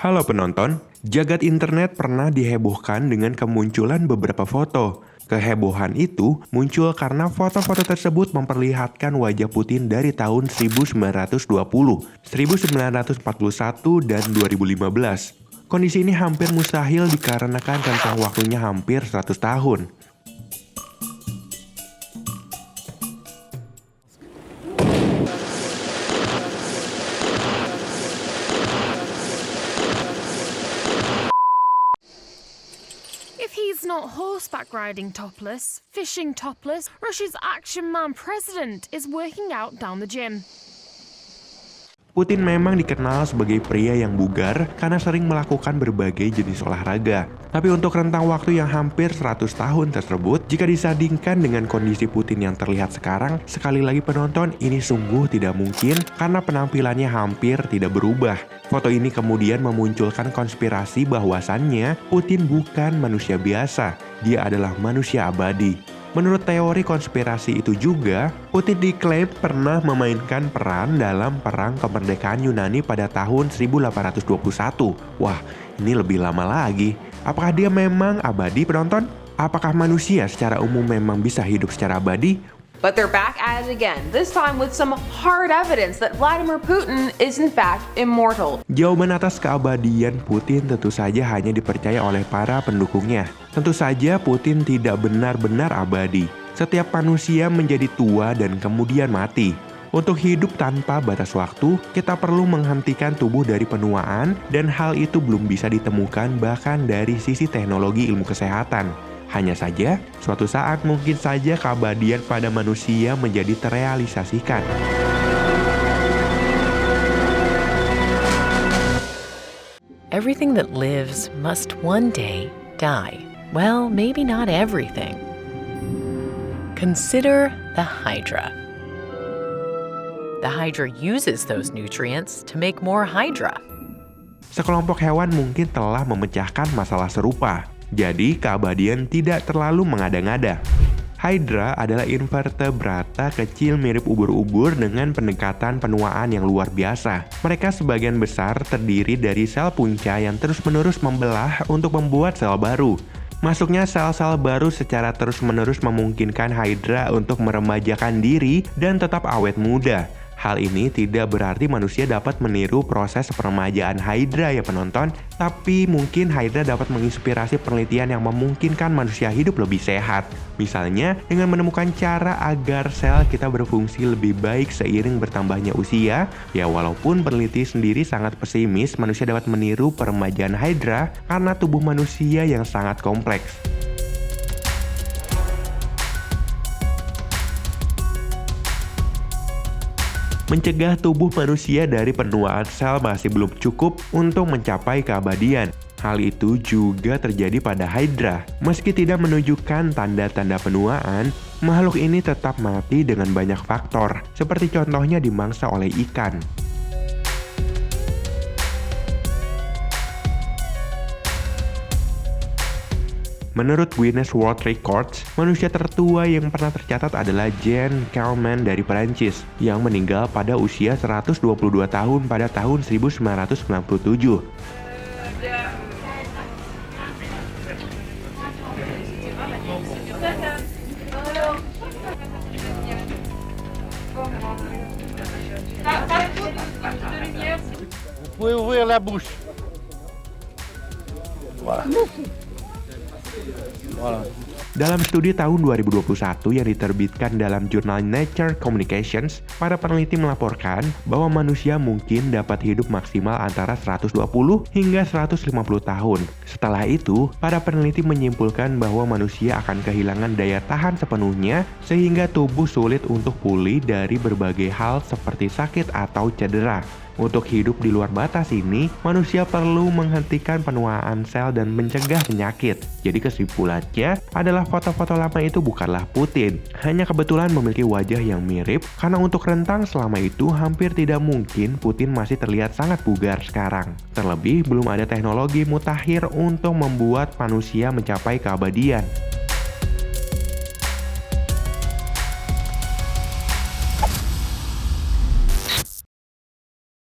Halo penonton, jagat internet pernah dihebohkan dengan kemunculan beberapa foto. Kehebohan itu muncul karena foto-foto tersebut memperlihatkan wajah Putin dari tahun 1920, 1941, dan 2015. Kondisi ini hampir mustahil dikarenakan rentang waktunya hampir 100 tahun. If he's not horseback riding topless, fishing topless, Russia's action man president is working out down the gym. Putin memang dikenal sebagai pria yang bugar karena sering melakukan berbagai jenis olahraga. Tapi untuk rentang waktu yang hampir 100 tahun tersebut, jika disandingkan dengan kondisi Putin yang terlihat sekarang, sekali lagi penonton, ini sungguh tidak mungkin karena penampilannya hampir tidak berubah. Foto ini kemudian memunculkan konspirasi bahwasannya Putin bukan manusia biasa, dia adalah manusia abadi. Menurut teori konspirasi itu juga, Putin diklaim pernah memainkan peran dalam Perang Kemerdekaan Yunani pada tahun 1821. Wah, ini lebih lama lagi. Apakah dia memang abadi penonton? Apakah manusia secara umum memang bisa hidup secara abadi? But they're back at it again, this time with some hard evidence that Vladimir Putin is in fact immortal. Jawaban atas keabadian Putin tentu saja hanya dipercaya oleh para pendukungnya. Tentu saja Putin tidak benar-benar abadi. Setiap manusia menjadi tua dan kemudian mati. Untuk hidup tanpa batas waktu, kita perlu menghentikan tubuh dari penuaan dan hal itu belum bisa ditemukan bahkan dari sisi teknologi ilmu kesehatan. Hanya saja, suatu saat mungkin saja keabadian pada manusia menjadi terrealisasikan. Everything that lives must one day die. Well, maybe not everything. Consider the Hydra. The Hydra uses those nutrients to make more Hydra. Sekelompok hewan mungkin telah memecahkan masalah serupa. Jadi, keabadian tidak terlalu mengada-ngada. Hydra adalah invertebrata kecil mirip ubur-ubur dengan pendekatan penuaan yang luar biasa. Mereka sebagian besar terdiri dari sel punca yang terus-menerus membelah untuk membuat sel baru. Masuknya sel-sel baru secara terus-menerus memungkinkan Hydra untuk meremajakan diri dan tetap awet muda. Hal ini tidak berarti manusia dapat meniru proses peremajaan Hydra ya penonton, tapi mungkin Hydra dapat menginspirasi penelitian yang memungkinkan manusia hidup lebih sehat. Misalnya, dengan menemukan cara agar sel kita berfungsi lebih baik seiring bertambahnya usia, ya walaupun peneliti sendiri sangat pesimis manusia dapat meniru peremajaan Hydra karena tubuh manusia yang sangat kompleks. Mencegah tubuh manusia dari penuaan sel masih belum cukup untuk mencapai keabadian. Hal itu juga terjadi pada Hydra. Meski tidak menunjukkan tanda-tanda penuaan, makhluk ini tetap mati dengan banyak faktor, seperti contohnya dimangsa oleh ikan. Menurut Guinness World Records, manusia tertua yang pernah tercatat adalah Jean Calment dari Perancis yang meninggal pada usia 122 tahun pada tahun 1997. Vous pouvez ouvrir la bouche. Voilà. Dalam studi tahun 2021 yang diterbitkan dalam jurnal Nature Communications, para peneliti melaporkan bahwa manusia mungkin dapat hidup maksimal antara 120 hingga 150 tahun. Setelah itu, para peneliti menyimpulkan bahwa manusia akan kehilangan daya tahan sepenuhnya sehingga tubuh sulit untuk pulih dari berbagai hal seperti sakit atau cedera. Untuk hidup di luar batas ini, manusia perlu menghentikan penuaan sel dan mencegah penyakit. Jadi kesimpulannya adalah foto-foto lama itu bukanlah Putin, hanya kebetulan memiliki wajah yang mirip, karena untuk rentang selama itu hampir tidak mungkin Putin masih terlihat sangat bugar sekarang. Terlebih belum ada teknologi mutakhir untuk membuat manusia mencapai keabadian.